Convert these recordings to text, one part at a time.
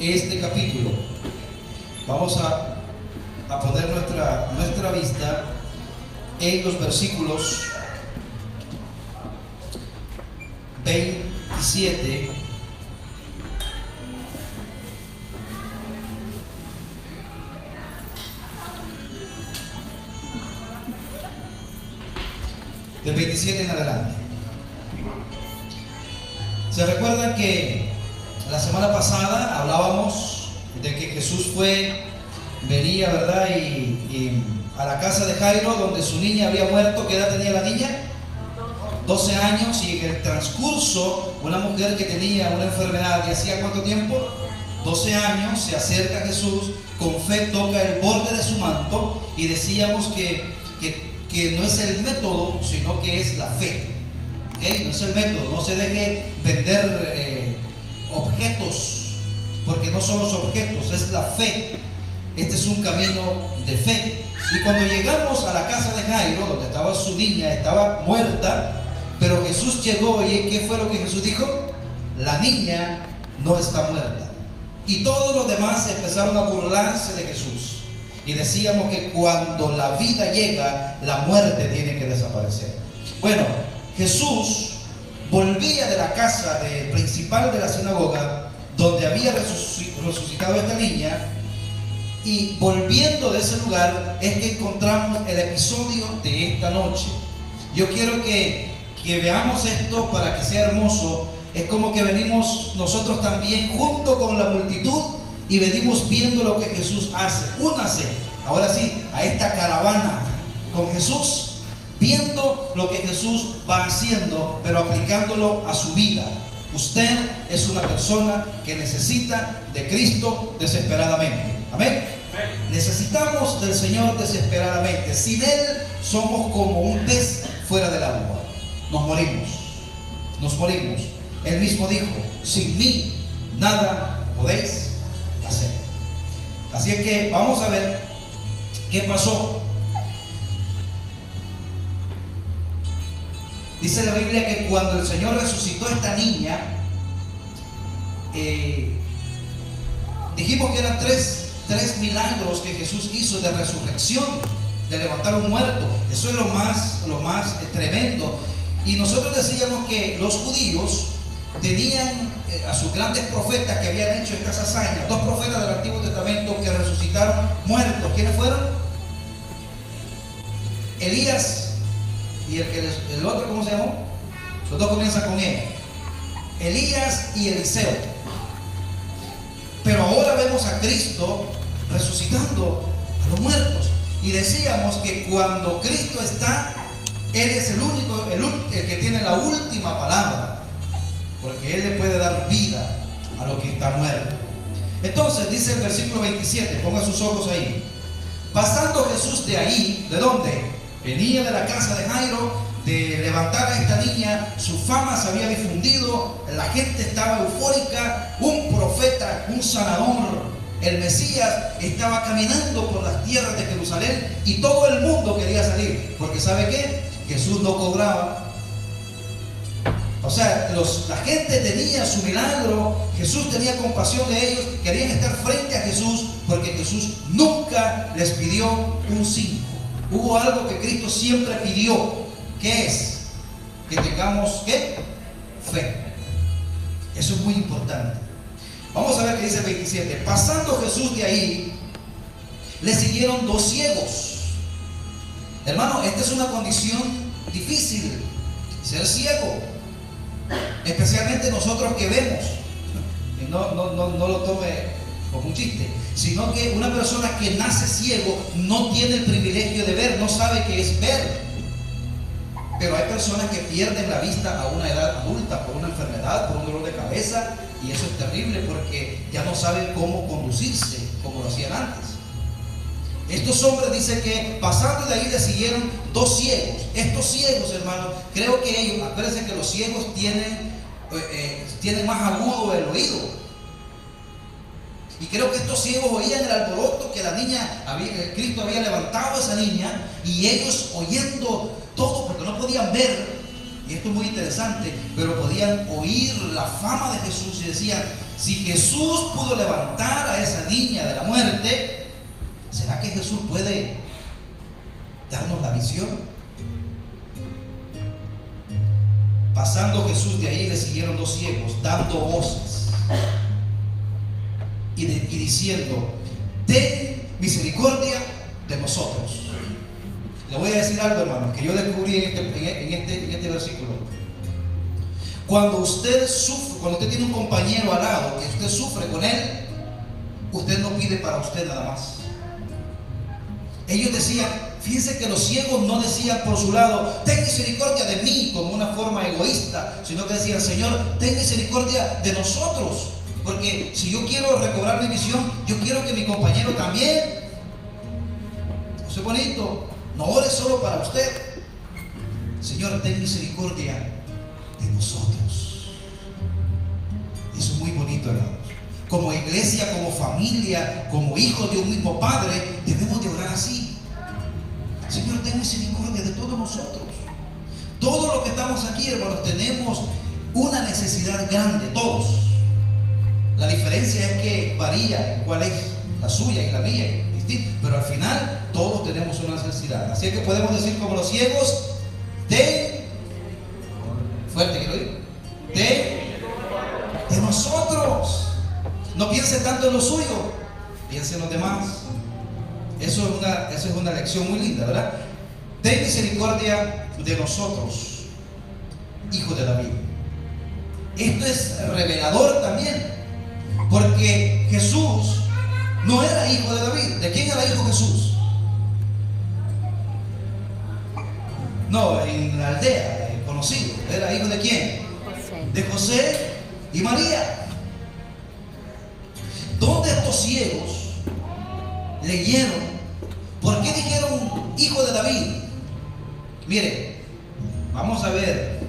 este capítulo. Vamos a poner nuestra vista en los versículos 27 del 27 en adelante. ¿Se recuerdan que la semana pasada hablábamos de que Jesús venía, ¿verdad? Y a la casa de Jairo, donde su niña había muerto. ¿Qué edad tenía la niña? 12 años. Y en el transcurso, una mujer que tenía una enfermedad de hacía ¿cuánto tiempo? 12 años, se acerca a Jesús, con fe toca el borde de su manto, y decíamos que no es el método, sino que es la fe. ¿Okay? No es el método, no se deje vender objetos, porque no son los objetos, es la fe. Este es un camino de fe. Y cuando llegamos a la casa de Jairo, donde estaba su niña, estaba muerta, pero Jesús llegó, y ¿qué fue lo que Jesús dijo? La niña no está muerta. Y todos los demás empezaron a burlarse de Jesús. Y decíamos que cuando la vida llega, la muerte tiene que desaparecer. Bueno, Jesús volvía de la casa principal de la sinagoga, donde había resucitado a esta niña, y volviendo de ese lugar es que encontramos el episodio de esta noche. Yo quiero que veamos esto para que sea hermoso. Es como que venimos nosotros también junto con la multitud y venimos viendo lo que Jesús hace. Únase, ahora sí, a esta caravana con Jesús, viendo lo que Jesús va haciendo, pero aplicándolo a su vida. Usted es una persona que necesita de Cristo desesperadamente. Amén. Necesitamos del Señor desesperadamente. Sin Él somos como un pez fuera del agua. Nos morimos. Nos morimos. Él mismo dijo: sin mí nada podéis hacer. Así es que vamos a ver qué pasó. Dice la Biblia que cuando el Señor resucitó a esta niña, dijimos que eran tres milagros que Jesús hizo de resurrección, de levantar a un muerto. Eso es lo más tremendo. Y nosotros decíamos que los judíos tenían a sus grandes profetas que habían hecho estas hazañas. Dos profetas del Antiguo Testamento que resucitaron muertos. ¿Quiénes fueron? Elías y el otro, ¿cómo se llamó? Los dos comienzan con E. Elías y Eliseo. Pero ahora vemos a Cristo resucitando a los muertos. Y decíamos que cuando Cristo está, Él es el único, el que tiene la última palabra, porque Él le puede dar vida a lo que está muerto. Entonces dice el versículo 27, ponga sus ojos ahí. Pasando Jesús de ahí, ¿de dónde? Venía de la casa de Jairo, de levantar a esta niña. Su fama se había difundido, la gente estaba eufórica. Un profeta, un sanador, el Mesías, estaba caminando por las tierras de Jerusalén, y todo el mundo quería salir, porque ¿sabe qué? Jesús no cobraba. O sea, la gente tenía su milagro, Jesús tenía compasión de ellos, querían estar frente a Jesús, porque Jesús nunca les pidió un 5. Hubo algo que Cristo siempre pidió. ¿Qué es? Que tengamos, ¿qué? Fe. Eso es muy importante. Vamos a ver qué dice el 27. Pasando Jesús de ahí, le siguieron 2 ciegos. Hermano, esta es una condición difícil, ser ciego. Especialmente nosotros que vemos. Y no lo tome como un chiste, sino que una persona que nace ciego no tiene el privilegio de ver, no sabe qué es ver. Pero hay personas que pierden la vista a una edad adulta por una enfermedad, por un dolor de cabeza, y eso es terrible porque ya no saben cómo conducirse como lo hacían antes. Estos hombres dicen que pasando de ahí le siguieron 2 ciegos. Estos ciegos, hermanos, creo que ellos, acuérdense que los ciegos tienen más agudo el oído. Y creo que estos ciegos oían el alboroto que Cristo había levantado a esa niña, y ellos oyendo todo, porque no podían ver, y esto es muy interesante, pero podían oír la fama de Jesús y decían: si Jesús pudo levantar a esa niña de la muerte, ¿será que Jesús puede darnos la visión? Pasando Jesús de ahí, le siguieron dos ciegos, dando voces y diciendo: ten misericordia de nosotros. Le voy a decir algo, hermano, que yo descubrí en este versículo. Cuando usted sufre, cuando usted tiene un compañero al lado, que usted sufre con él, usted no pide para usted nada más. Ellos decían, fíjense que los ciegos no decían por su lado: ten misericordia de mí, como una forma egoísta, sino que decían: Señor, ten misericordia de nosotros, porque si yo quiero recobrar mi visión, yo quiero que mi compañero también. Eso es bonito. No ore solo para usted. Señor, ten misericordia de nosotros. Eso es muy bonito, hermanos. Como iglesia, como familia, como hijos de un mismo Padre, debemos de orar así. Señor, ten misericordia de todos nosotros. Todos los que estamos aquí, hermanos, tenemos una necesidad grande, todos. La diferencia es que varía cuál es la suya y la mía, pero al final todos tenemos una necesidad. Así que podemos decir como los ciegos: ten, fuerte quiero oír, de nosotros. No piense tanto en lo suyo, piense en los demás. Eso es una lección muy linda, ¿verdad? Ten misericordia de nosotros, hijo de David. Esto es revelador también, porque Jesús no era hijo de David. ¿De quién era hijo Jesús? No, en la aldea, conocido. ¿Era hijo de quién? José. De José y María. ¿Dónde estos ciegos leyeron? ¿Por qué dijeron hijo de David? Mire, vamos a ver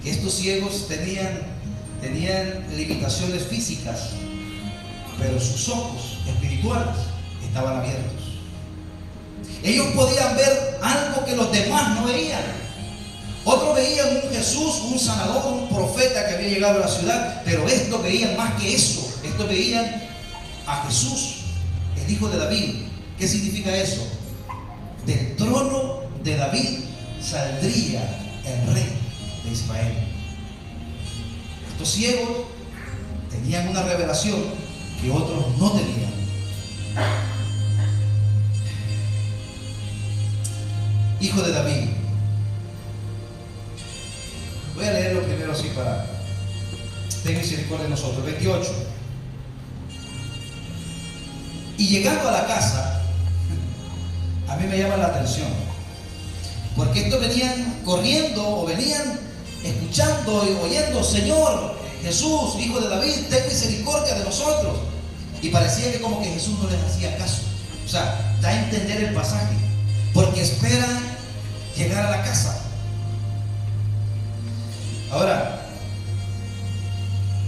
que estos ciegos tenían limitaciones físicas, pero sus ojos espirituales estaban abiertos. Ellos podían ver algo que los demás no veían. Otros veían un Jesús, un sanador, un profeta que había llegado a la ciudad, pero estos veían más que eso. Estos veían a Jesús, el hijo de David. ¿Qué significa eso? Del trono de David saldría el rey de Israel. Estos ciegos tenían una revelación que otros no tenían. Hijo de David. Voy a leerlo primero así para ten misericordia de nosotros. 28. Y llegando a la casa, a mí me llama la atención, porque estos venían corriendo o venían escuchando y oyendo: Señor Jesús, hijo de David, ten misericordia de nosotros. Y parecía que como que Jesús no les hacía caso. O sea, da a entender el pasaje, porque esperan llegar a la casa. Ahora,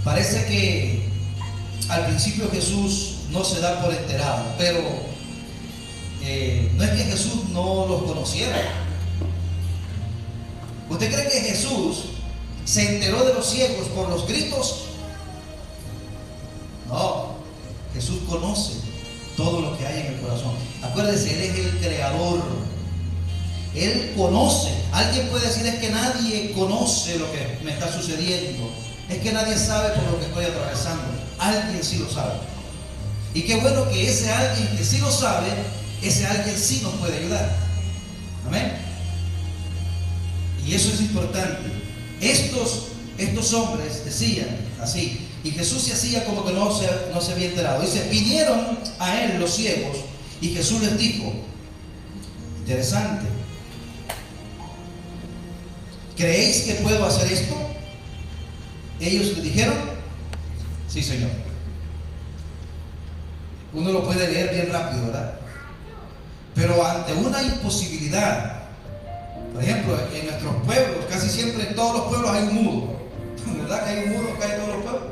parece que al principio Jesús no se da por enterado, pero no es que Jesús no los conociera. ¿Usted cree que Jesús se enteró de los ciegos por los gritos? No, Jesús conoce todo lo que hay en el corazón. Acuérdese, Él es el creador. Él conoce. Alguien puede decir: es que nadie conoce lo que me está sucediendo, es que nadie sabe por lo que estoy atravesando. Alguien sí lo sabe. Y qué bueno que ese alguien que sí lo sabe, ese alguien sí nos puede ayudar. Amén. Y eso es importante. Estos hombres decían así, y Jesús se hacía como que no se había enterado. Dice: vinieron a él los ciegos, y Jesús les dijo, interesante, ¿creéis que puedo hacer esto? Ellos le dijeron: sí, Señor. Uno lo puede leer bien rápido, ¿verdad? Pero ante una imposibilidad, por ejemplo, en nuestros pueblos, casi siempre en todos los pueblos hay un mudo, ¿verdad? Que hay un mudo acá en todos los pueblos.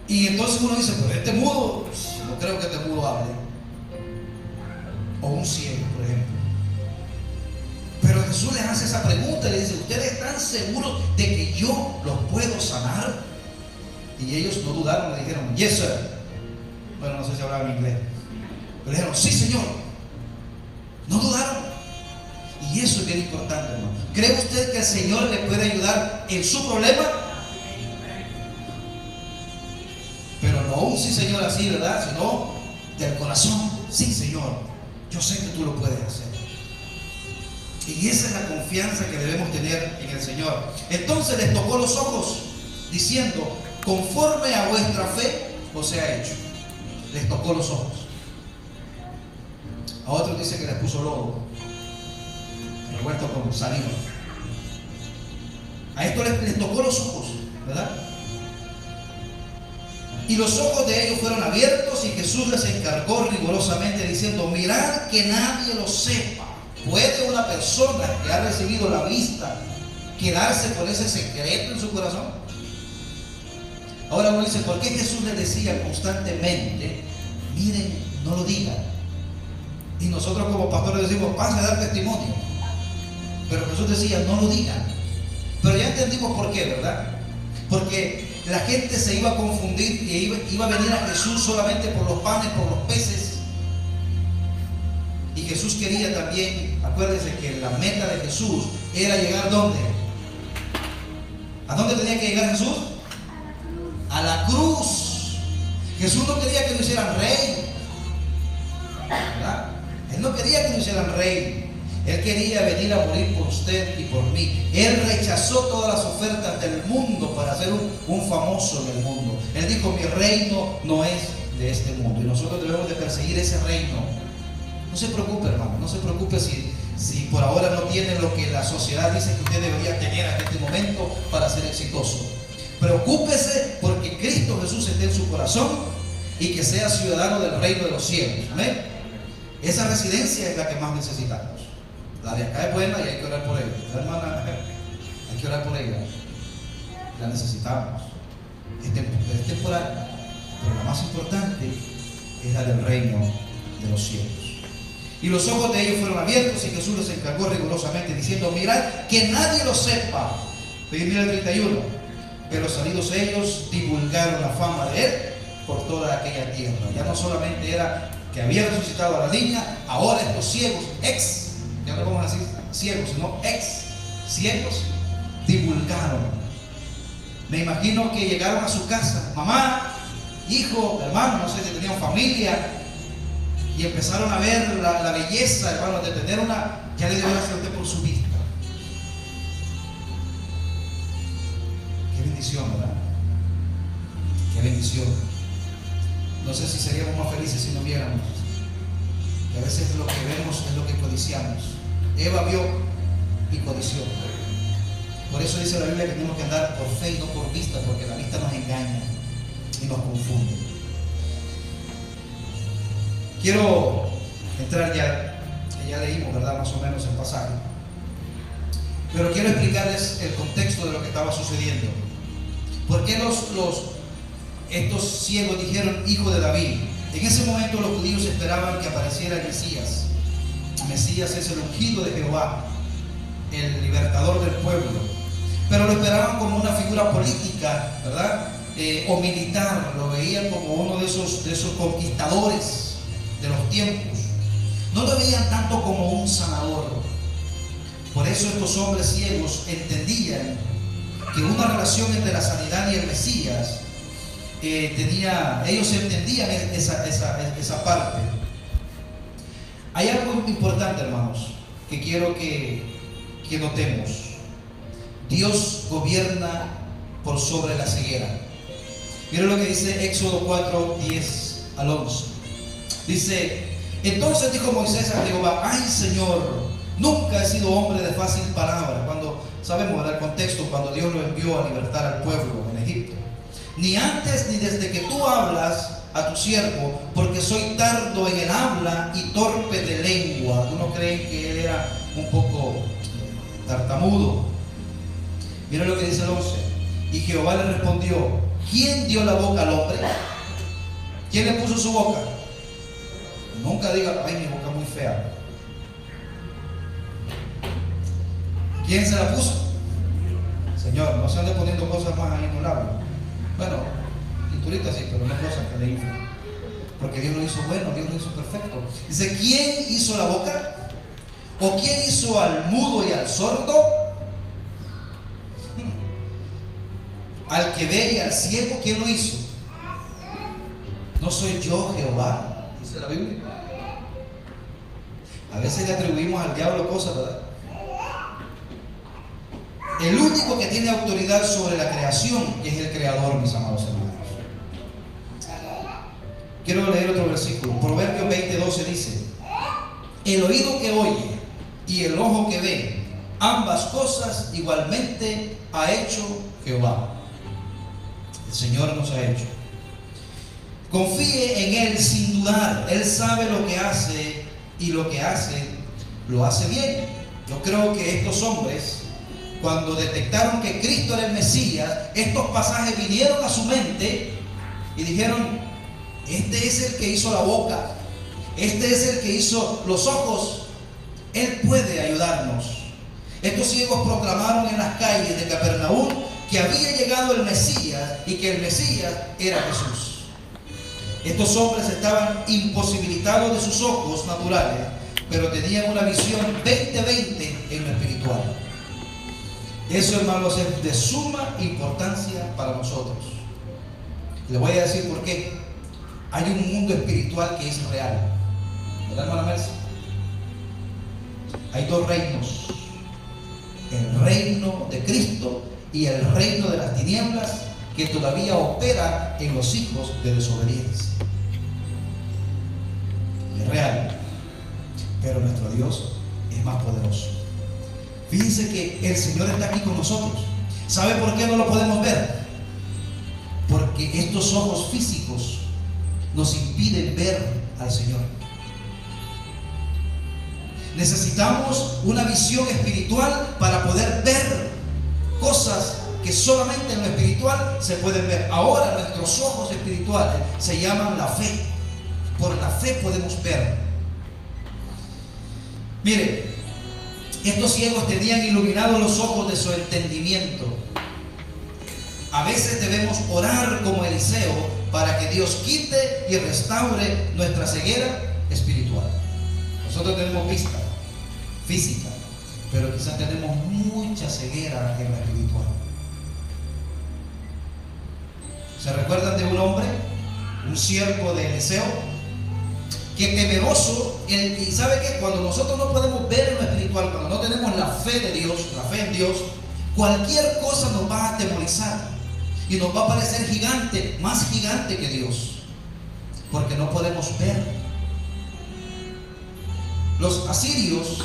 Y entonces uno dice: pero este mudo, no creo que este mudo hable. O un ciego, por ejemplo. Pero Jesús les hace esa pregunta y les dice: ¿ustedes están seguros de que yo los puedo sanar? Y ellos no dudaron, le dijeron: yes sir. Bueno, no sé si hablaban inglés, pero le dijeron: sí señor. No dudaron. Y eso es bien importante, hermano. ¿Cree usted que el Señor le puede ayudar en su problema? Pero no un sí señor así, ¿verdad? Sino del corazón: sí señor, yo sé que tú lo puedes hacer. Y esa es la confianza que debemos tener en el Señor. Entonces les tocó los ojos, diciendo: conforme a vuestra fe os sea hecho. Les tocó los ojos. A otros dice que les puso lodo, revuelto con saliva. A esto les tocó los ojos, ¿verdad? Y los ojos de ellos fueron abiertos, y Jesús les encargó rigurosamente diciendo: mirad que nadie lo sepa. ¿Puede una persona que ha recibido la vista quedarse con ese secreto en su corazón? Ahora uno dice: ¿por qué Jesús les decía constantemente: miren, no lo digan? Y nosotros como pastores decimos: vas a dar testimonio. Pero Jesús decía: no lo digan. Pero ya entendimos por qué, ¿verdad? Porque la gente se iba a confundir y iba a venir a Jesús solamente por los panes, por los peces. Y Jesús quería también, acuérdense que la meta de Jesús era llegar ¿dónde? ¿A dónde tenía que llegar Jesús? A la cruz. Jesús no quería que lo hicieran rey, ¿verdad? Él no quería que lo hicieran rey. Él quería venir a morir por usted y por mí. Él rechazó todas las ofertas del mundo para ser un famoso en el mundo. Él dijo: mi reino no es de este mundo. Y nosotros debemos de perseguir ese reino. No se preocupe, hermano. No se preocupe si por ahora no tiene lo que la sociedad dice que usted debería tener en este momento para ser exitoso. Preocúpese porque Cristo Jesús esté en su corazón y que sea ciudadano del reino de los cielos. Amén. Esa residencia es la que más necesitamos. La de acá es buena y hay que orar por ella. La hermana, hay que orar por ella. La necesitamos. Es temporal, pero la más importante es la del reino de los cielos. Y los ojos de ellos fueron abiertos, y Jesús les encargó rigurosamente diciendo: mirad que nadie lo sepa. Mira el 31. Pero salidos ellos divulgaron la fama de él por toda aquella tierra. Ya no solamente era que había resucitado a la niña, ahora estos ciegos, ya no vamos a decir ciegos, sino ciegos, divulgaron. Me imagino que llegaron a su casa, mamá, hijo, hermano, no sé si tenían familia, y empezaron a ver la belleza, hermano, de tener ya le dio la suerte por su vista. Qué bendición, ¿verdad? Qué bendición. No sé si seríamos más felices si no viéramos. Que a veces lo que vemos es lo que codiciamos. Eva vio y codició. Por eso dice la Biblia que tenemos que andar por fe y no por vista, porque la vista nos engaña y nos confunde. Quiero entrar ya leímos, ¿verdad?, más o menos el pasaje, pero quiero explicarles el contexto de lo que estaba sucediendo. ¿Por qué estos ciegos dijeron hijo de David? En ese momento los judíos esperaban que apareciera el Mesías. El Mesías es el ungido de Jehová, el libertador del pueblo, pero lo esperaban como una figura política, ¿verdad? O militar. Lo veían como uno de esos conquistadores de los tiempos. No lo veían tanto como un sanador. Por eso estos hombres ciegos entendían que una relación entre la sanidad y el Mesías ellos entendían esa parte. Hay algo importante, hermanos, que quiero que notemos. Dios gobierna por sobre la ceguera. Miren lo que dice Éxodo 4, 10 al 11. Dice: entonces dijo Moisés a Jehová: ay Señor, nunca he sido hombre de fácil palabra. Cuando sabemos el contexto, cuando Dios lo envió a libertar al pueblo en Egipto. Ni antes ni desde que tú hablas a tu siervo, porque soy tardo en el habla y torpe de lengua. ¿Algunos creen que él era un poco tartamudo? Mira lo que dice el 11. Y Jehová le respondió: ¿quién dio la boca al hombre? ¿Quién le puso su boca? Nunca diga: ay, mi boca es muy fea. ¿Quién se la puso? Señor, no se ande poniendo cosas más ahí en un labio. Bueno, pinturitas sí, pero no cosas que le inflan. Porque Dios lo hizo bueno, Dios lo hizo perfecto. Dice, ¿quién hizo la boca? ¿O quién hizo al mudo y al sordo? Al que ve y al ciego, ¿quién lo hizo? ¿No soy yo Jehová? Dice la Biblia. A veces le atribuimos al diablo cosas, ¿verdad? El único que tiene autoridad sobre la creación es el Creador, mis amados hermanos. Quiero leer otro versículo. Proverbios 20:12 dice: el oído que oye y el ojo que ve, ambas cosas igualmente ha hecho Jehová. El Señor nos ha hecho. Confíe en Él sin dudar. Él sabe lo que hace y lo que hace, lo hace bien. Yo creo que estos hombres, cuando detectaron que Cristo era el Mesías, estos pasajes vinieron a su mente y dijeron: este es el que hizo la boca, este es el que hizo los ojos, Él puede ayudarnos. Estos ciegos proclamaron en las calles de Capernaum que había llegado el Mesías y que el Mesías era Jesús. Estos hombres estaban imposibilitados de sus ojos naturales, pero tenían una visión 20/20 en lo espiritual. Eso, hermanos, es de suma importancia para nosotros. Le voy a decir por qué. Hay un mundo espiritual que es real, ¿verdad, hermana Mercy? Hay dos reinos: el reino de Cristo y el reino de las tinieblas, que todavía opera en los hijos de desobediencia. Es real, pero nuestro Dios es más poderoso. Fíjense que el Señor está aquí con nosotros. ¿Sabe por qué no lo podemos ver? Porque estos ojos físicos nos impiden ver al Señor. Necesitamos una visión espiritual para poder ver cosas que solamente en lo espiritual se pueden ver. Ahora nuestros ojos espirituales se llaman la fe. Por la fe podemos ver. Mire, estos ciegos tenían iluminados los ojos de su entendimiento. A veces debemos orar como Eliseo para que Dios quite y restaure nuestra ceguera espiritual. Nosotros tenemos vista física, pero quizás tenemos mucha ceguera en la espiritual. ¿Se recuerdan de un hombre, un siervo de Eliseo, que temeroso, y sabe que cuando nosotros no podemos ver en lo espiritual, cuando no tenemos la fe de Dios, la fe en Dios, cualquier cosa nos va a atemorizar y nos va a parecer gigante, más gigante que Dios, porque no podemos ver. Los asirios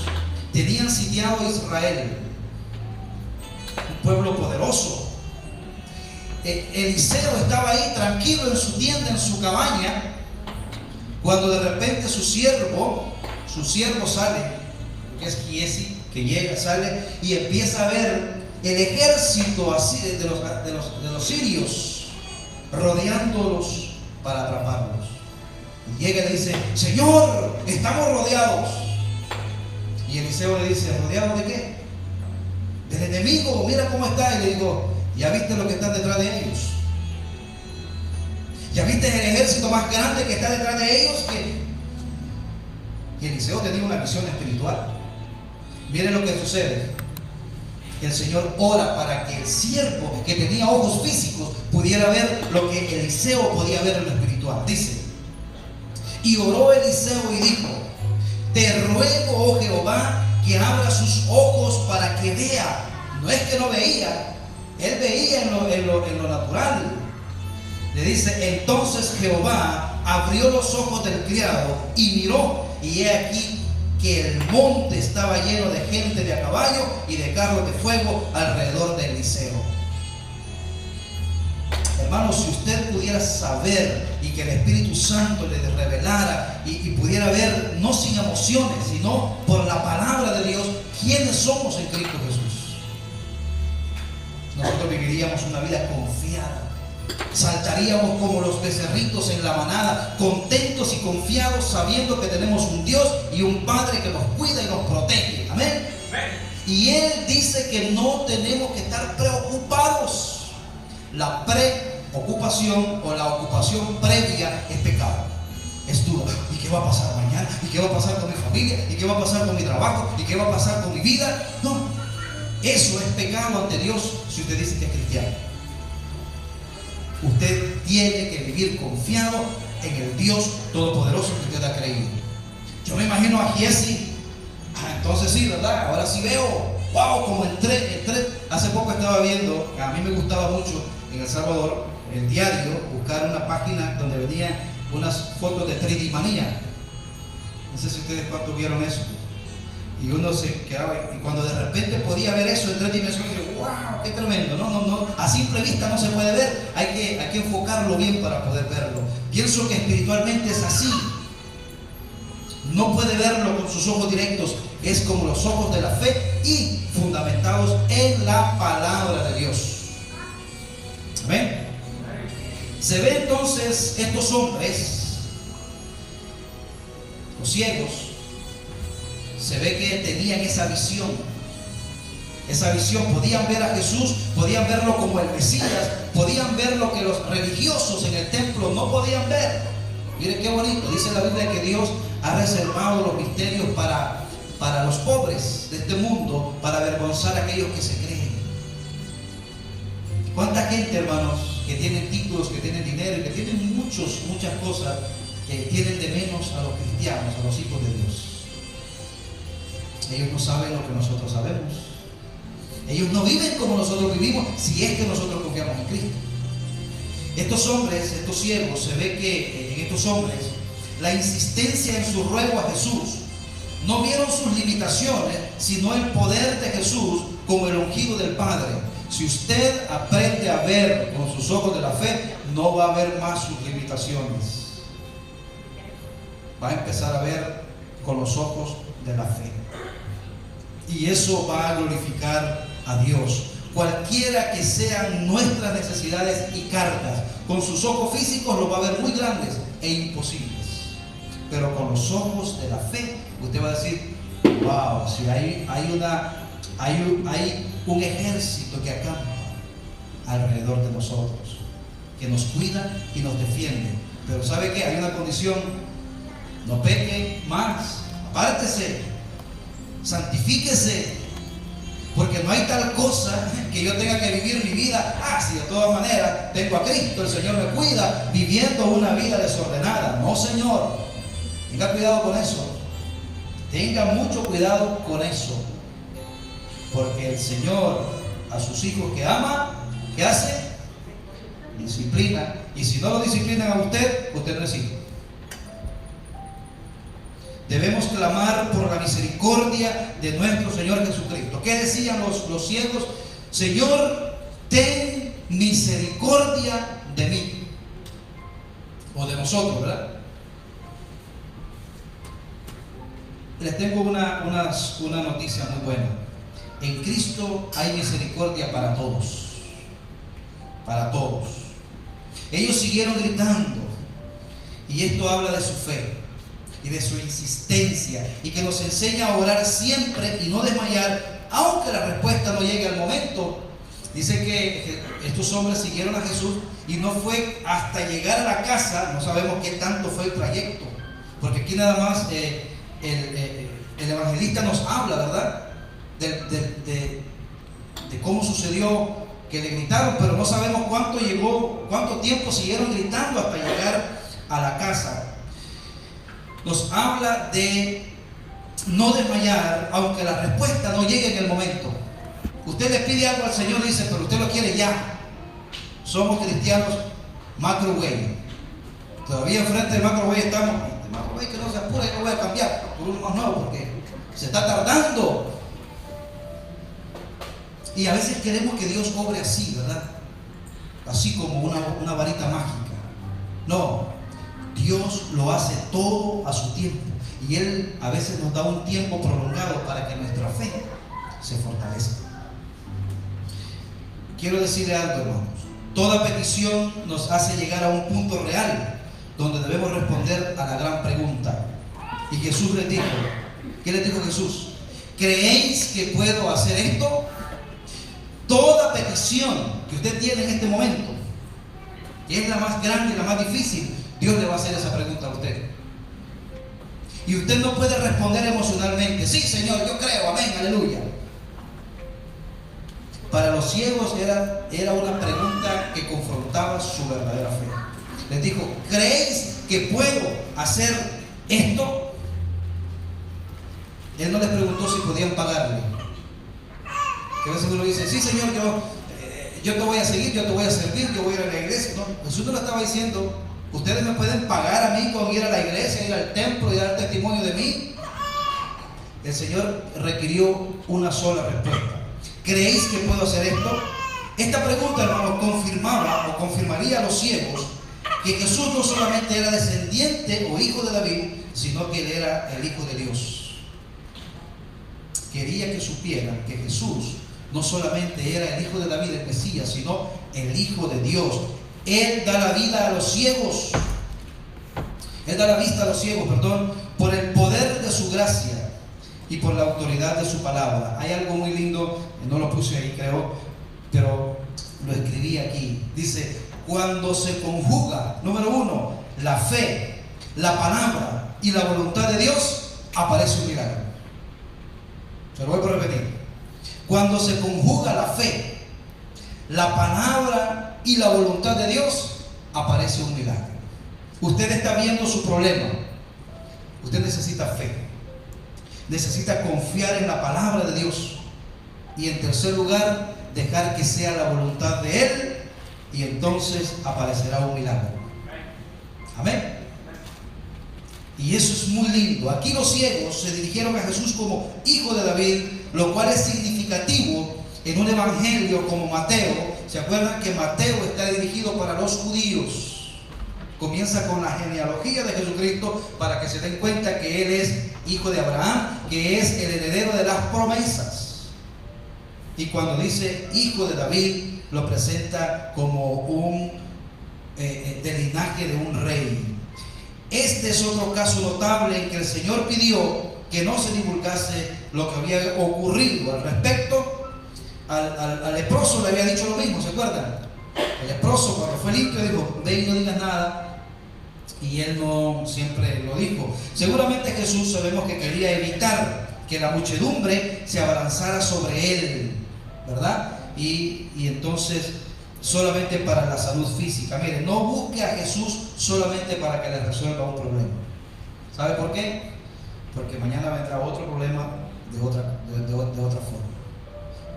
tenían sitiado a Israel, un pueblo poderoso. Eliseo estaba ahí tranquilo en su tienda, en su cabaña, cuando de repente su siervo sale, que es Giesi, que llega, sale y empieza a ver el ejército de los sirios rodeándolos para atraparlos. Y llega y le dice: Señor, estamos rodeados. Y Eliseo le dice: ¿rodeados de qué? Del enemigo, mira cómo está. Y le digo: ¿ya viste lo que está detrás de ellos? ¿Ya viste el ejército más grande que está detrás de ellos? Y Eliseo tenía una visión espiritual. Miren lo que sucede. El Señor ora para que el siervo, que tenía ojos físicos, pudiera ver lo que Eliseo podía ver en lo espiritual. Dice: y oró Eliseo y dijo: te ruego, oh Jehová, que abra sus ojos para que vea. No es que no veía, él veía en lo natural. Le dice: entonces Jehová abrió los ojos del criado y miró, y he aquí que el monte estaba lleno de gente de a caballo y de carros de fuego alrededor de Eliseo. Hermanos, si usted pudiera saber y que el Espíritu Santo le revelara y pudiera ver, no sin emociones, sino por la palabra de Dios, quiénes somos en Cristo Jesús, nosotros viviríamos una vida confiada. Saltaríamos como los becerritos en la manada, contentos y confiados, sabiendo que tenemos un Dios y un Padre que nos cuida y nos protege. Amén. Y Él dice que no tenemos que estar preocupados. La preocupación o la ocupación previa es pecado. Es duda. ¿Y qué va a pasar mañana? ¿Y qué va a pasar con mi familia? ¿Y qué va a pasar con mi trabajo? ¿Y qué va a pasar con mi vida? No. Eso es pecado ante Dios si usted dice que es cristiano. Usted tiene que vivir confiado en el Dios Todopoderoso que usted ha creído. Yo me imagino a Giesi. Entonces sí, ¿verdad? Ahora sí veo. Wow, como entré. Hace poco estaba viendo, a mí me gustaba mucho en El Salvador, el diario, buscar una página donde venían unas fotos de 3D Manía. No sé si ustedes cuántos vieron eso. Y uno se quedaba, y cuando de repente podía ver eso en 3 dimensiones, yo, wow, qué tremendo. No, a simple vista no se puede ver, hay que enfocarlo bien para poder verlo. Pienso que espiritualmente es así. No puede verlo con sus ojos directos, es como los ojos de la fe y fundamentados en la palabra de Dios. ¿Amén? Se ve entonces estos hombres, los ciegos, se ve que tenían esa visión. Esa visión, podían ver a Jesús, podían verlo como el Mesías, podían ver lo que los religiosos en el templo no podían ver. Miren qué bonito, dice la Biblia que Dios ha reservado los misterios para los pobres de este mundo, para avergonzar a aquellos que se creen. ¿Cuánta gente, hermanos, que tienen títulos, que tienen dinero y que tienen muchas cosas, que tienen de menos a los cristianos, a los hijos de Dios? Ellos no saben lo que nosotros sabemos. Ellos no viven como nosotros vivimos, si es que nosotros confiamos en Cristo. Estos hombres, estos siervos, se ve que en estos hombres la insistencia en su ruego a Jesús, no vieron sus limitaciones, sino el poder de Jesús como el ungido del Padre. Si usted aprende a ver con sus ojos de la fe, no va a ver más sus limitaciones. Va a empezar a ver con los ojos de la fe. Y eso va a glorificar a Dios. Cualquiera que sean nuestras necesidades y cargas, con sus ojos físicos los va a ver muy grandes e imposibles. Pero con los ojos de la fe, usted va a decir, wow, si hay un ejército que acampa alrededor de nosotros, que nos cuida y nos defiende. Pero ¿sabe qué? Hay una condición: no peque más, apártese, santifíquese, porque no hay tal cosa que yo tenga que vivir mi vida, si de todas maneras tengo a Cristo, el Señor me cuida, viviendo una vida desordenada. No, Señor, tenga cuidado con eso, tenga mucho cuidado con eso, porque el Señor a sus hijos que ama, ¿qué hace? Disciplina. Y si no lo disciplinan a usted, usted no es hijo. Debemos clamar por la misericordia de nuestro Señor Jesucristo. ¿Qué decían los ciegos? Señor, ten misericordia de mí, o de nosotros, ¿verdad? Les tengo una noticia muy buena. En Cristo hay misericordia para todos. Para todos. Ellos siguieron gritando, y esto habla de su fe y de su insistencia, y que nos enseña a orar siempre y no desmayar, aunque la respuesta no llegue al momento. Dice que estos hombres siguieron a Jesús, y no fue hasta llegar a la casa, no sabemos qué tanto fue el trayecto, porque aquí nada más el evangelista nos habla, ¿verdad?, de cómo sucedió que le gritaron, pero no sabemos cuánto tiempo siguieron gritando hasta llegar a la casa. Nos habla de no desmayar, aunque la respuesta no llegue en el momento. Usted le pide algo al Señor y dice, pero usted lo quiere ya. Somos cristianos microwave. Todavía enfrente del microwave estamos. El microwave que no se apura, yo lo voy a cambiar por uno más nuevo porque se está tardando. Y a veces queremos que Dios obre así, ¿verdad? Así como una varita mágica. No, Dios lo hace todo a su tiempo. Y Él a veces nos da un tiempo prolongado para que nuestra fe se fortalezca. Quiero decirle algo, hermanos. Toda petición nos hace llegar a un punto real donde debemos responder a la gran pregunta. Y Jesús les dijo, ¿qué les dijo Jesús? ¿creéis que puedo hacer esto? Toda petición que usted tiene en este momento, que es la más grande y la más difícil, Dios le va a hacer esa pregunta a usted. Y usted no puede responder emocionalmente: sí, Señor, yo creo, amén, aleluya. Para los ciegos era una pregunta que confrontaba su verdadera fe. Les dijo: ¿creéis que puedo hacer esto? Él no les preguntó si podían pagarle. Que a veces uno dice: sí, Señor, yo te voy a seguir, yo te voy a servir, yo voy a ir a la iglesia. No, Jesús no le estaba diciendo: ustedes me pueden pagar a mí con ir a la iglesia, ir al templo y dar testimonio de mí. El Señor requirió una sola respuesta: ¿creéis que puedo hacer esto? Esta pregunta, hermano, confirmaba o confirmaría a los ciegos que Jesús no solamente era descendiente o hijo de David, sino que él era el Hijo de Dios. Quería que supieran que Jesús no solamente era el Hijo de David, el Mesías, sino el Hijo de Dios. Él da la vida a los ciegos. Él da la vista a los ciegos, por el poder de su gracia y por la autoridad de su palabra. Hay algo muy lindo, no lo puse ahí creo, pero lo escribí aquí. Dice: cuando se conjuga, número uno, la fe, la palabra y la voluntad de Dios, aparece un milagro. Se lo voy a repetir. Cuando se conjuga la fe, la palabra y la voluntad de Dios, aparece un milagro. Usted está viendo su problema. Usted necesita fe. Necesita confiar en la palabra de Dios. Y en tercer lugar, dejar que sea la voluntad de Él, y entonces aparecerá un milagro. Amén. Y eso es muy lindo. Aquí los ciegos se dirigieron a Jesús como Hijo de David, lo cual es significativo en un evangelio como Mateo. ¿Se acuerdan que Mateo está dirigido para los judíos? Comienza con la genealogía de Jesucristo para que se den cuenta que Él es hijo de Abraham, que es el heredero de las promesas. Y cuando dice Hijo de David, lo presenta como del linaje de un rey. Este es otro caso notable en que el Señor pidió que no se divulgase lo que había ocurrido al respecto. Al leproso le había dicho lo mismo, ¿se acuerdan? El leproso, cuando fue limpio, dijo: ve y no digas nada. Y él no siempre lo dijo. Seguramente Jesús, sabemos que quería evitar que la muchedumbre se abalanzara sobre él, ¿verdad? Y entonces solamente para la salud física. Miren, no busque a Jesús solamente para que le resuelva un problema. ¿Sabe por qué? Porque mañana vendrá otro problema de otra forma.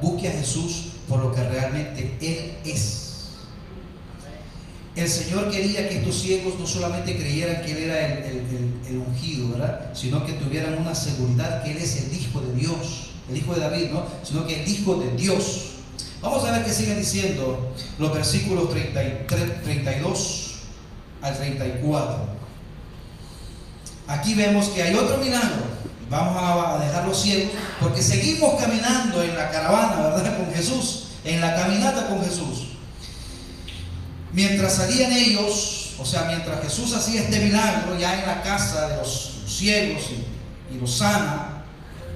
Busque a Jesús por lo que realmente Él es. El Señor quería que estos ciegos no solamente creyeran que Él era el ungido, ¿verdad? Sino que tuvieran una seguridad que Él es el Hijo de Dios, el Hijo de David, ¿no? Sino que el Hijo de Dios. Vamos a ver qué siguen diciendo los versículos 32 al 34. Aquí vemos que hay otro milagro. Vamos a dejar los ciegos porque seguimos caminando en la caravana, ¿verdad? Con Jesús, en la caminata con Jesús. Mientras salían ellos, o sea, mientras Jesús hacía este milagro ya en la casa de los ciegos y los sana,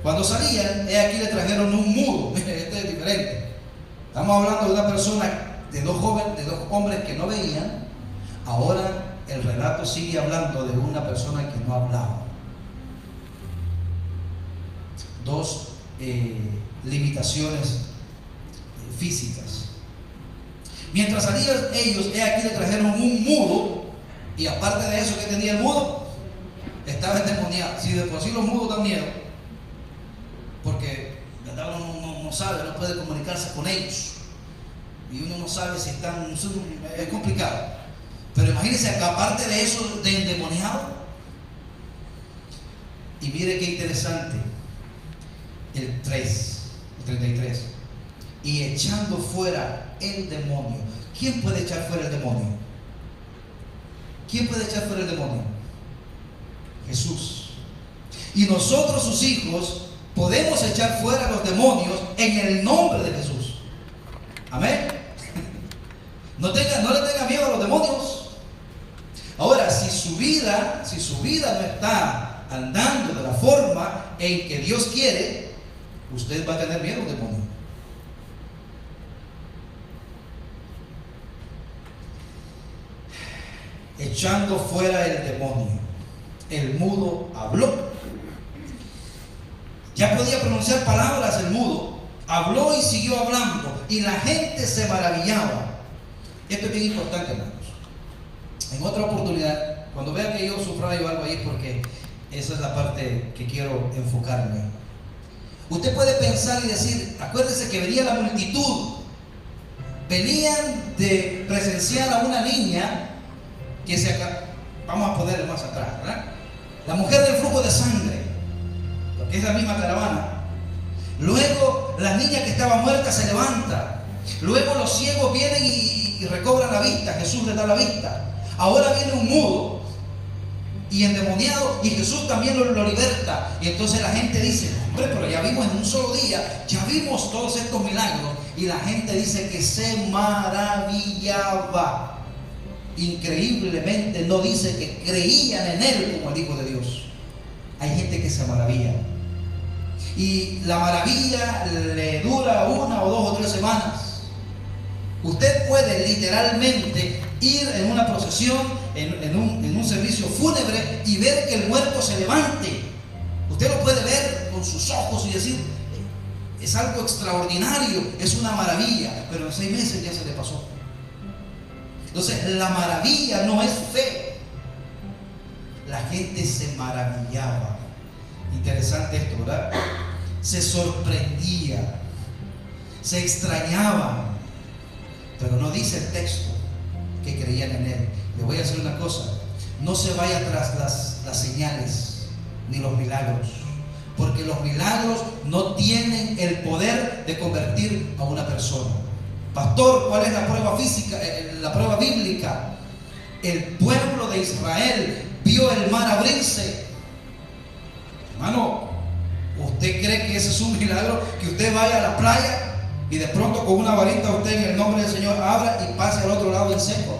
cuando salían, aquí le trajeron un mudo. Este es diferente. Estamos hablando de una persona, de dos hombres que no veían. Ahora el relato sigue hablando de una persona que no hablaba. Dos limitaciones físicas. Mientras salían ellos, aquí le trajeron un mudo, y aparte de eso que tenía el mudo, estaba endemoniado. Si de por sí los mudos dan miedo, porque uno no sabe, no puede comunicarse con ellos, y uno no sabe si están, es complicado. Pero imagínense que aparte de eso, de endemoniado. Y mire qué interesante, el 33. Y echando fuera el demonio. ¿Quién puede echar fuera el demonio? ¿Quién puede echar fuera el demonio? Jesús. Y nosotros, sus hijos, podemos echar fuera los demonios en el nombre de Jesús. Amén. No le tenga miedo a los demonios. Ahora, si su vida no está andando de la forma en que Dios quiere, usted va a tener miedo, demonio. Echando fuera el demonio, el mudo habló. Ya podía pronunciar palabras el mudo, habló y siguió hablando, y la gente se maravillaba. Esto es bien importante, hermanos. En otra oportunidad, cuando vean que yo subrayo algo ahí, porque esa es la parte que quiero enfocarme. Usted puede pensar y decir, acuérdese que venía la multitud, venían de presenciar a una niña que vamos a ponerle más atrás, ¿verdad? La mujer del flujo de sangre, porque es la misma caravana. Luego la niña que estaba muerta se levanta. Luego los ciegos vienen y recobran la vista. Jesús les da la vista. Ahora viene un mudo y endemoniado, y Jesús también lo liberta. Y entonces la gente dice, hombre, pero ya vimos en un solo día, ya vimos todos estos milagros. Y la gente dice que se maravillaba. Increíblemente no dice que creían en Él como el Hijo de Dios. Hay gente que se maravilla. Y la maravilla le dura 1 o 2 o 3 semanas. Usted puede literalmente ir en una procesión, en un servicio fúnebre, y ver que el muerto se levante. Usted lo puede ver con sus ojos y decir, es algo extraordinario, es una maravilla, pero en 6 meses ya se le pasó. Entonces la maravilla no es fe. La gente se maravillaba. Interesante esto, ¿verdad? Se sorprendía, se extrañaban, pero no dice el texto que creían en Él. Le voy a decir una cosa: no se vaya tras las señales ni los milagros, porque los milagros no tienen el poder de convertir a una persona. Pastor, ¿cuál es la prueba física, la prueba bíblica? El pueblo de Israel vio el mar abrirse. Hermano, ¿usted cree que ese es un milagro? Que usted vaya a la playa y de pronto con una varita usted en el nombre del Señor abra y pase al otro lado en seco.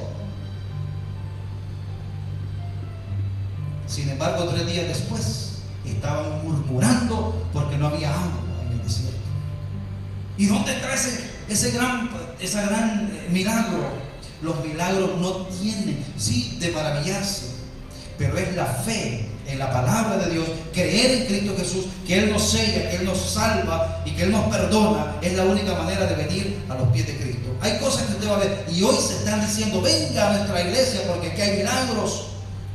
Sin embargo, 3 días después estaban murmurando porque no había agua en el desierto. ¿Y dónde está ese gran milagro? Los milagros no tienen, sí, de maravillarse, pero es la fe en la palabra de Dios, creer en Cristo Jesús, que Él nos sella, que Él nos salva y que Él nos perdona. Es la única manera de venir a los pies de Cristo. Hay cosas que usted va a ver, y hoy se están diciendo, venga a nuestra iglesia porque aquí hay milagros.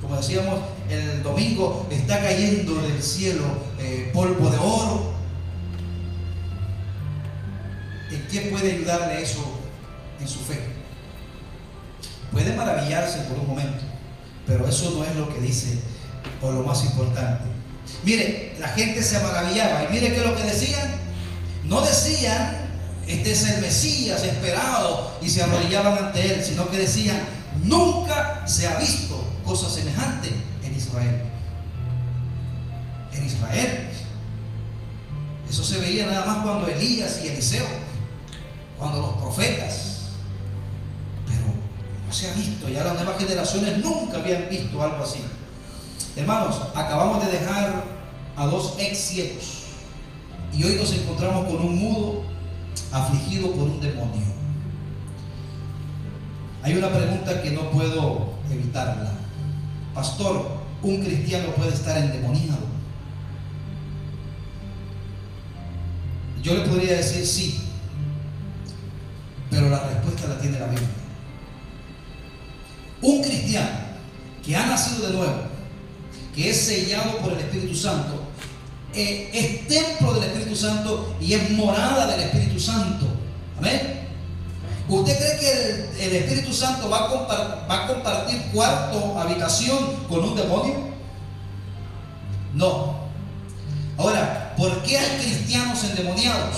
Como decíamos el domingo, está cayendo del cielo polvo de oro. ¿En qué puede ayudarle eso en su fe? Puede maravillarse por un momento, pero eso no es lo que dice, o lo más importante. Mire, la gente se maravillaba, y mire qué es lo que decían. No decían, este es el Mesías esperado, y se arrodillaban ante Él, sino que decían, nunca se ha visto cosa semejante en Israel. En Israel. Eso se veía nada más cuando Elías y Eliseo, cuando los profetas, pero no se ha visto. Ya las nuevas generaciones nunca habían visto algo así. Hermanos, acabamos de dejar a 2 ex ciegos, y hoy nos encontramos con un mudo afligido por un demonio. Hay una pregunta que no puedo evitarla. Pastor, ¿un cristiano puede estar endemoniado? Yo le podría decir sí, pero la respuesta la tiene la Biblia. Un cristiano que ha nacido de nuevo, que es sellado por el Espíritu Santo, es templo del Espíritu Santo y es morada del Espíritu Santo. Amén. ¿Usted cree que el Espíritu Santo va a compartir cuarto, habitación con un demonio? No. Ahora, ¿por qué hay cristianos endemoniados?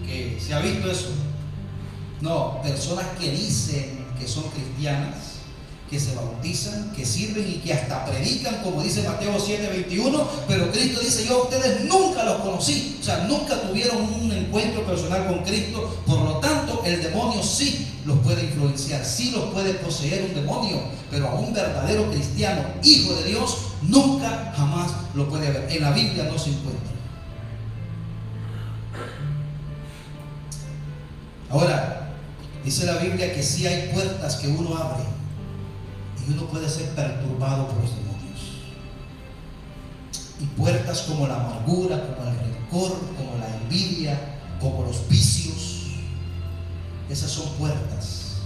Que se ha visto eso. No, personas que dicen que son cristianas, que se bautizan, que sirven y que hasta predican, como dice Mateo 7:21, pero Cristo dice, yo a ustedes nunca los conocí. O sea, nunca tuvieron un encuentro personal con Cristo. Por lo tanto, el demonio sí los puede influenciar, sí los puede poseer un demonio, pero a un verdadero cristiano, hijo de Dios, nunca jamás lo puede haber. En la Biblia no se encuentra. Ahora, dice la Biblia que sí hay puertas que uno abre y uno puede ser perturbado por los demonios. Y puertas como la amargura, como el rencor, como la envidia, como los vicios. Esas son puertas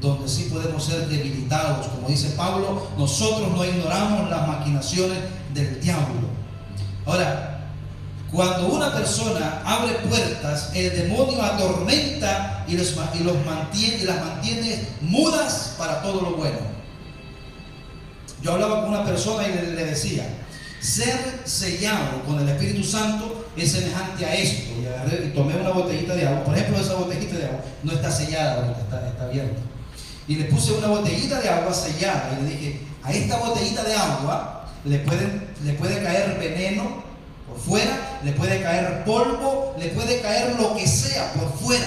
donde sí podemos ser debilitados. Como dice Pablo, nosotros no ignoramos las maquinaciones del diablo. Ahora, cuando una persona abre puertas, el demonio atormenta y las mantiene mudas para todo lo bueno. Yo hablaba con una persona y le decía: ser sellado con el Espíritu Santo es semejante a esto. Y agarré y tomé una botellita de agua. Por ejemplo, esa botellita de agua no está sellada, está abierta. Y le puse una botellita de agua sellada y le dije: a esta botellita de agua le puede caer veneno por fuera, le puede caer polvo, le puede caer lo que sea por fuera,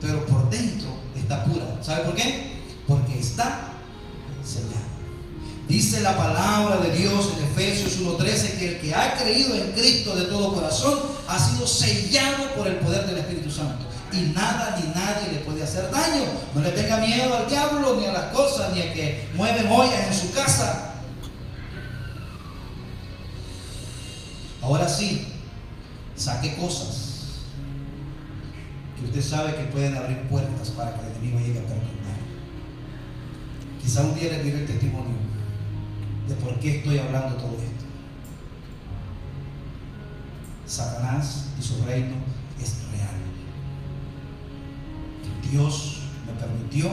pero por dentro está pura. ¿Sabe por qué? Porque está sellada. Dice la palabra de Dios en Efesios 1:13 que el que ha creído en Cristo de todo corazón ha sido sellado por el poder del Espíritu Santo. Y nada ni nadie le puede hacer daño. No le tenga miedo al diablo, ni a las cosas, ni a que mueven ollas en su casa. Ahora sí, saque cosas que usted sabe que pueden abrir puertas para que el enemigo llegue a perturbar. Quizá un día les diré el testimonio de por qué estoy hablando todo esto. Satanás y su reino es real. Dios me permitió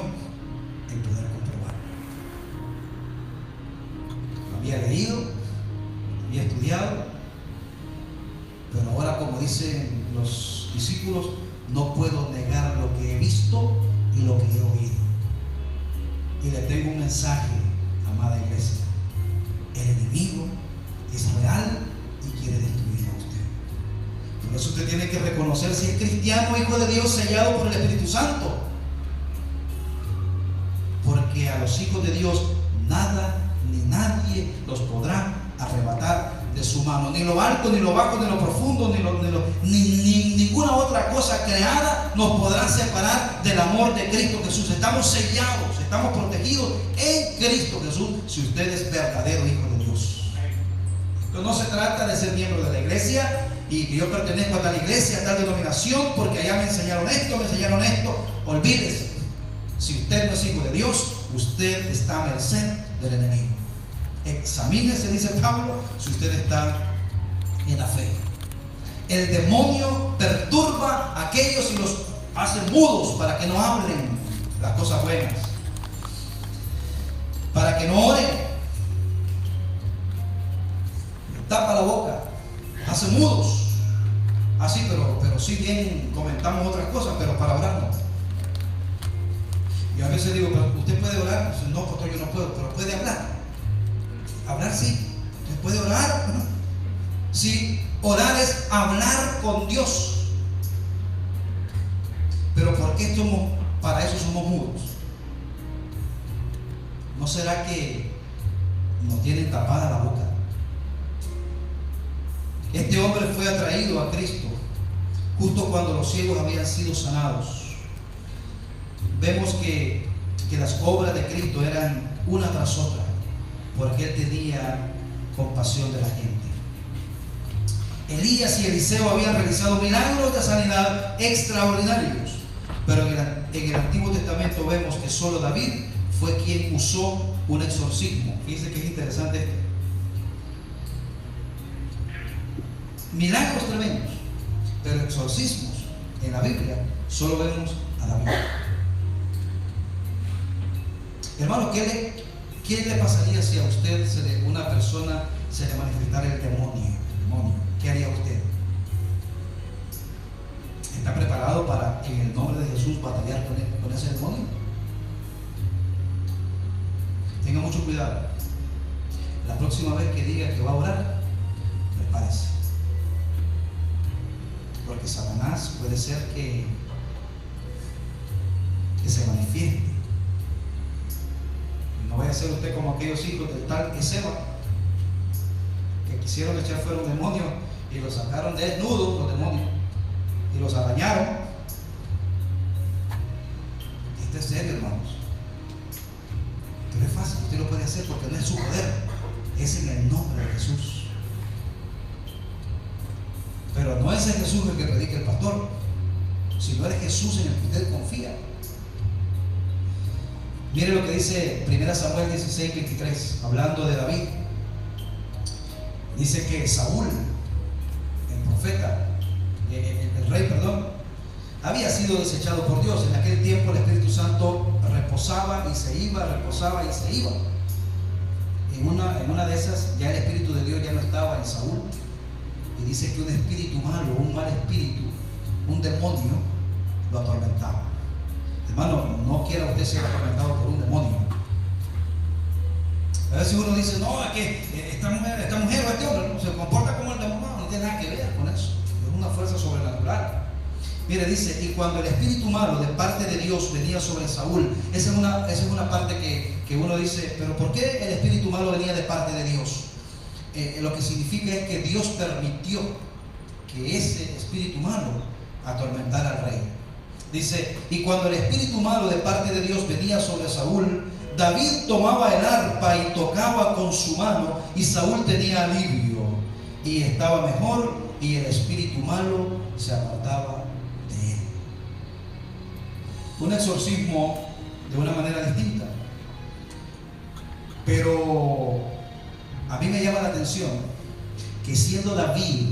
el poder comprobarlo. Lo había leído, lo había estudiado, pero ahora, como dicen los discípulos, no puedo negar lo que he visto y lo que he oído. Y le tengo un mensaje, amada iglesia: el enemigo es real y quiere destruir a usted. Por eso usted tiene que reconocer si es cristiano, hijo de Dios, sellado por el Espíritu Santo. Porque a los hijos de Dios nada ni nadie los podrá arrebatar de su mano. Ni lo alto, ni lo bajo, ni lo profundo, ni ninguna otra cosa creada nos podrá separar del amor de Cristo Jesús. Estamos sellados, estamos protegidos en Cristo Jesús si usted es verdadero hijo de Dios. Esto no se trata de ser miembro de la iglesia y que yo pertenezco a tal iglesia, a tal denominación, porque allá me enseñaron esto. Olvídese. Si usted no es hijo de Dios, usted está a merced del enemigo. Examínese, dice Pablo, si usted está en la fe. El demonio perturba a aquellos y los hace mudos para que no hablen las cosas buenas, para que no oren. Le tapa la boca, hace mudos. Así, pero sí bien comentamos otras cosas, pero para orar no. Y a veces digo: pero usted puede orar. No, pastor, yo no puedo, pero puede hablar. Hablar sí, usted puede orar, ¿no? Sí, orar es hablar con Dios. Pero ¿por qué para eso somos mudos? ¿No será que nos tienen tapada la boca? Este hombre fue atraído a Cristo justo cuando los ciegos habían sido sanados. Vemos que las obras de Cristo eran una tras otra, porque Él tenía compasión de la gente. Elías y Eliseo habían realizado milagros de sanidad extraordinarios, pero en el Antiguo Testamento vemos que solo David fue quien usó un exorcismo. Fíjense que es interesante esto. Milagros tremendos, pero exorcismos en la Biblia solo vemos a David. Hermano, ¿qué le pasaría si a usted, una persona, se le manifestara el demonio? ¿Qué haría usted? ¿Está preparado para, en el nombre de Jesús, batallar con ese demonio? Tenga mucho cuidado. La próxima vez que diga que va a orar, prepárese. Porque Satanás puede ser que se manifieste. No vaya a ser usted como aquellos hijos del tal Ezeba, que quisieron echar fuera un demonio y lo sacaron desnudos, los demonios, y los arañaron es serio, hermanos. Pero es fácil, usted lo puede hacer porque no es su poder, es en el nombre de Jesús. Pero no es el Jesús el que predica el pastor, sino es Jesús en el que usted confía. Mire lo que dice 1 Samuel 16, 23, hablando de David. Dice que Saúl, el profeta, el rey, había sido desechado por Dios. En aquel tiempo el Espíritu Santo reposaba y se iba, reposaba y se iba. En una de esas ya el Espíritu de Dios ya no estaba en Saúl. Y dice que un espíritu malo, un mal espíritu, un demonio, lo atormentaba. Hermano, no quiera usted ser atormentado por un demonio. A veces uno dice, no, es que esta mujer o este hombre no se comporta como el demonio. No tiene nada que ver con eso. Es una fuerza sobrenatural. Mire, dice, y cuando el espíritu malo de parte de Dios venía sobre Saúl, esa es una parte que uno dice, pero ¿por qué el espíritu malo venía de parte de Dios? Lo que significa es que Dios permitió que ese espíritu malo atormentara al rey. Dice, y cuando el espíritu malo de parte de Dios venía sobre Saúl, David tomaba el arpa y tocaba con su mano, y Saúl tenía alivio y estaba mejor, y el espíritu malo se apartaba de él. Un exorcismo de una manera distinta, pero a mí me llama la atención que siendo David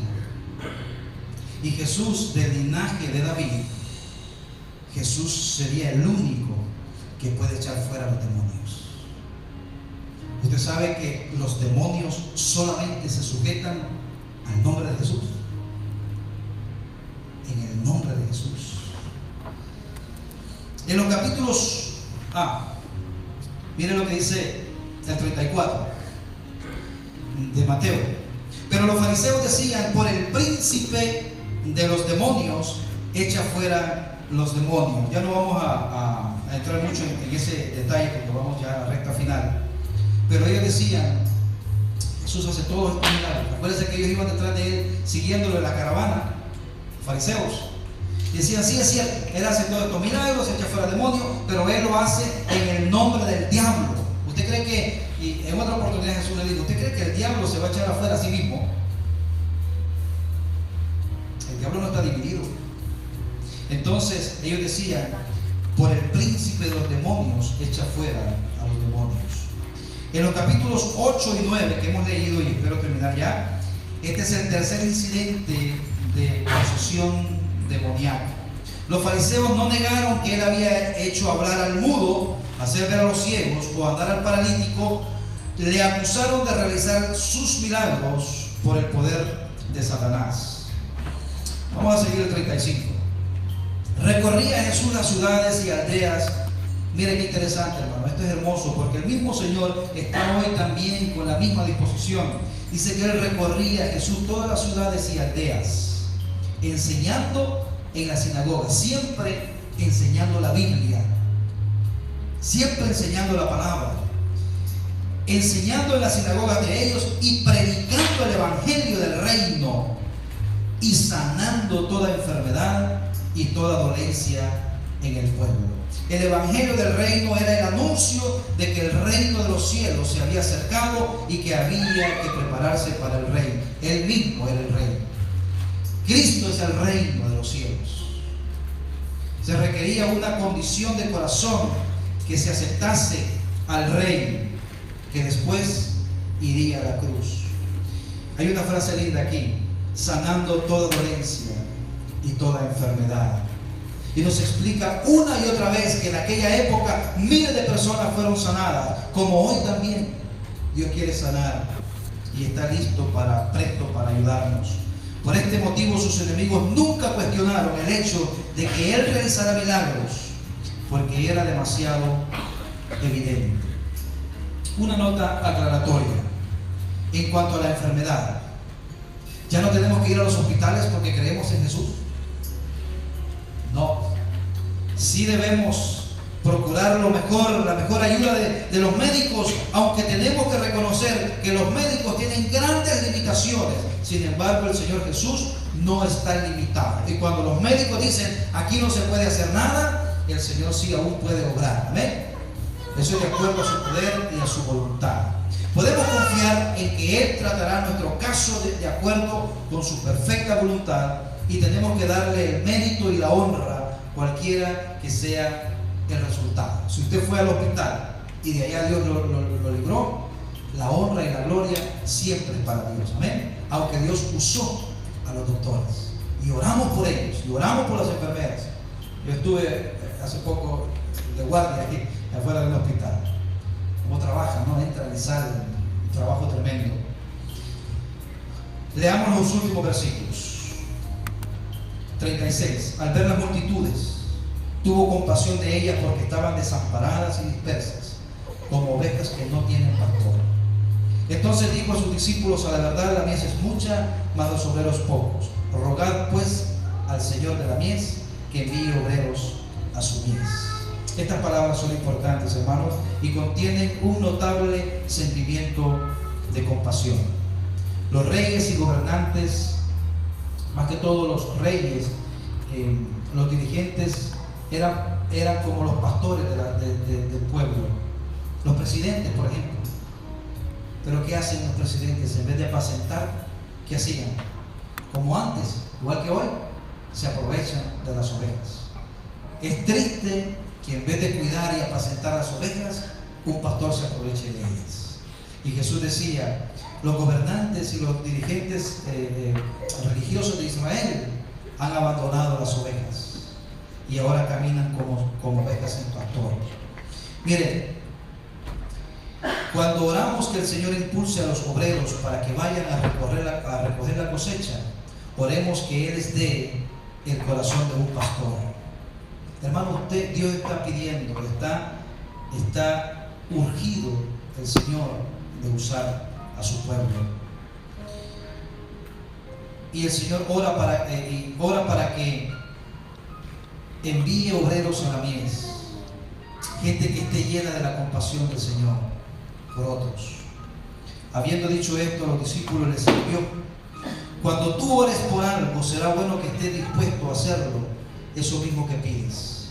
y Jesús del linaje de David, Jesús sería el único que puede echar fuera a los demonios. Usted sabe que los demonios solamente se sujetan al nombre de Jesús. En el nombre de Jesús. En los capítulos mire lo que dice el 34 de Mateo. Pero los fariseos decían, por el príncipe de los demonios, echa fuera los demonios. Ya no vamos a entrar mucho en ese detalle porque vamos ya a la recta final. Pero ellos decían, Jesús hace todos estos milagros. Acuérdense que ellos iban detrás de él, siguiéndolo en la caravana, fariseos. Y decían, sí, es cierto, él hace todos estos milagros, echa fuera demonios, pero él lo hace en el nombre del diablo. ¿Usted cree que, y en otra oportunidad Jesús le dijo, ¿usted cree que el diablo se va a echar afuera a sí mismo? El diablo no está dividido. Entonces ellos decían, por el príncipe de los demonios echa fuera a los demonios. En los capítulos 8 y 9 que hemos leído, y espero terminar ya, este es el tercer incidente de posesión demoníaca. Los fariseos no negaron que él había hecho hablar al mudo, hacer ver a los ciegos o andar al paralítico. Le acusaron de realizar sus milagros por el poder de Satanás. Vamos a seguir el 35. Recorría Jesús las ciudades y aldeas. Miren qué interesante, hermano, esto es hermoso, porque el mismo Señor está hoy también con la misma disposición. Dice que Él recorría, Jesús, todas las ciudades y aldeas, enseñando en la sinagoga, siempre enseñando la Biblia, siempre enseñando la palabra, enseñando en la sinagoga de ellos y predicando el evangelio del reino y sanando toda enfermedad y toda dolencia en el pueblo. El evangelio del reino era el anuncio de que el reino de los cielos se había acercado y que había que prepararse para el rey. Él mismo era el rey. Cristo es el reino de los cielos. Se requería una condición de corazón que se aceptase al rey, que después iría a la cruz. Hay una frase linda aquí: sanando toda dolencia y toda enfermedad. Y nos explica una y otra vez que en aquella época miles de personas fueron sanadas, como hoy también Dios quiere sanar y está listo presto para ayudarnos. Por este motivo sus enemigos nunca cuestionaron el hecho de que Él realizara milagros, porque era demasiado evidente. Una nota aclaratoria en cuanto a la enfermedad. Ya no tenemos que ir a los hospitales porque creemos en Jesús. No, sí debemos procurar lo mejor, la mejor ayuda de los médicos, aunque tenemos que reconocer que los médicos tienen grandes limitaciones. Sin embargo, el Señor Jesús no está limitado. Y cuando los médicos dicen aquí no se puede hacer nada, el Señor sí aún puede obrar. Amén. Eso es de acuerdo a su poder y a su voluntad. Podemos confiar en que Él tratará nuestro caso de acuerdo con su perfecta voluntad, y tenemos que darle el mérito y la honra cualquiera que sea el resultado. Si usted fue al hospital y de allá Dios lo libró, la honra y la gloria siempre es para Dios. Amén. Aunque Dios usó a los doctores, y oramos por ellos, y oramos por las enfermeras. Yo estuve hace poco de guardia aquí afuera del hospital. Cómo trabajan, ¿no? Entran y salen, un trabajo tremendo. Leamos los últimos versículos. 36. Al ver las multitudes, tuvo compasión de ellas, porque estaban desamparadas y dispersas, como ovejas que no tienen pastor. Entonces dijo a sus discípulos: a la verdad la mies es mucha, mas los obreros pocos. Rogad pues al Señor de la mies que envíe obreros a su mies. Estas palabras son importantes, hermanos, y contienen un notable sentimiento de compasión. Los reyes y gobernantes, más que todos los reyes, los dirigentes, eran como los pastores del pueblo. Los presidentes, por ejemplo. Pero ¿qué hacen los presidentes? En vez de apacentar, ¿qué hacían? Como antes, igual que hoy, se aprovechan de las ovejas. Es triste que en vez de cuidar y apacentar las ovejas, un pastor se aproveche de ellas. Y Jesús decía: los gobernantes y los dirigentes religiosos de Israel han abandonado las ovejas y ahora caminan como ovejas sin pastor. Miren, cuando oramos que el Señor impulse a los obreros para que vayan a recoger la cosecha, oremos que Él les dé el corazón de un pastor. Hermano, Dios está pidiendo, está urgido el Señor de usar a su pueblo. Y el Señor ora para que envíe obreros a la mies, gente que esté llena de la compasión del Señor por otros. Habiendo dicho esto, a los discípulos les escribió: cuando tú ores por algo, será bueno que estés dispuesto a hacerlo, eso mismo que pides.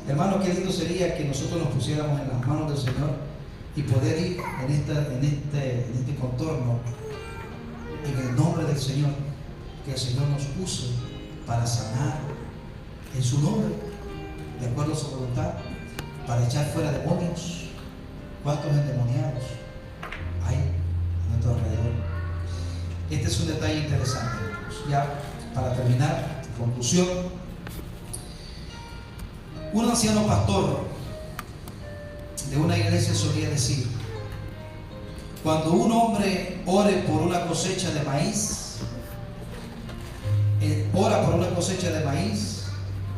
Hermano, qué lindo sería que nosotros nos pusiéramos en las manos del Señor y poder ir en este contorno en el nombre del Señor, que el Señor nos use para sanar en su nombre, de acuerdo a su voluntad, para echar fuera demonios. ¿Cuántos endemoniados hay a nuestro alrededor? Este es un detalle interesante. Ya para terminar, conclusión, un anciano pastor de una iglesia solía decir: cuando un hombre ore por una cosecha de maíz,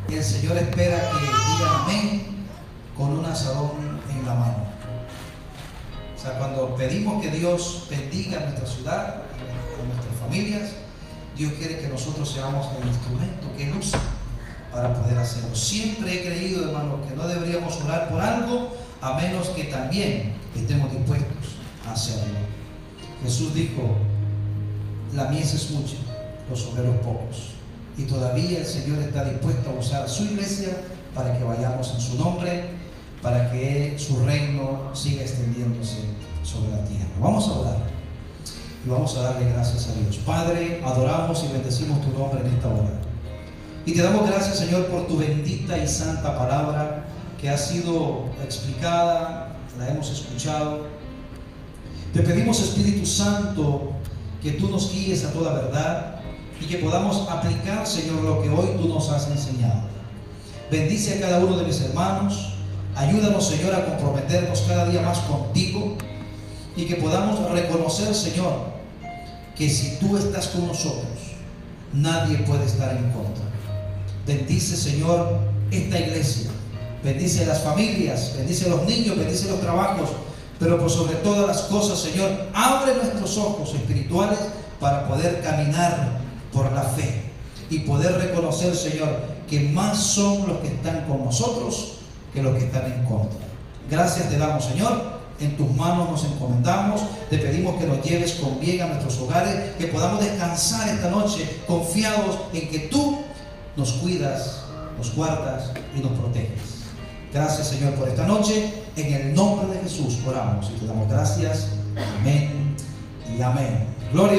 el Señor espera que digan amén con un asadón en la mano. O sea, cuando pedimos que Dios bendiga nuestra ciudad, a nuestras familias, Dios quiere que nosotros seamos el instrumento que Él usa para poder hacerlo. Siempre he creído, hermanos, que no deberíamos orar por algo a menos que también estemos dispuestos a hacerlo. Jesús dijo: la mies es mucha, los obreros pocos. Y todavía el Señor está dispuesto a usar a su iglesia para que vayamos en su nombre, para que su reino siga extendiéndose sobre la tierra. Vamos a orar y vamos a darle gracias a Dios. Padre, adoramos y bendecimos tu nombre en esta hora. Y te damos gracias, Señor, por tu bendita y santa palabra que ha sido explicada, la hemos escuchado. Te pedimos, Espíritu Santo, que tú nos guíes a toda verdad y que podamos aplicar, Señor, lo que hoy tú nos has enseñado. Bendice a cada uno de mis hermanos. Ayúdanos, Señor, a comprometernos cada día más contigo y que podamos reconocer, Señor, que si tú estás con nosotros, nadie puede estar en contra. Bendice, Señor, esta iglesia. Bendice a las familias, bendice a los niños, bendice los trabajos, pero por sobre todas las cosas, Señor, abre nuestros ojos espirituales para poder caminar por la fe y poder reconocer, Señor, que más son los que están con nosotros que los que están en contra. Gracias te damos, Señor. En tus manos nos encomendamos. Te pedimos que nos lleves con bien a nuestros hogares, que podamos descansar esta noche confiados en que tú nos cuidas nos guardas y nos proteges. Gracias, Señor, por esta noche. En el nombre de Jesús oramos y te damos gracias. Amén y amén. Gloria.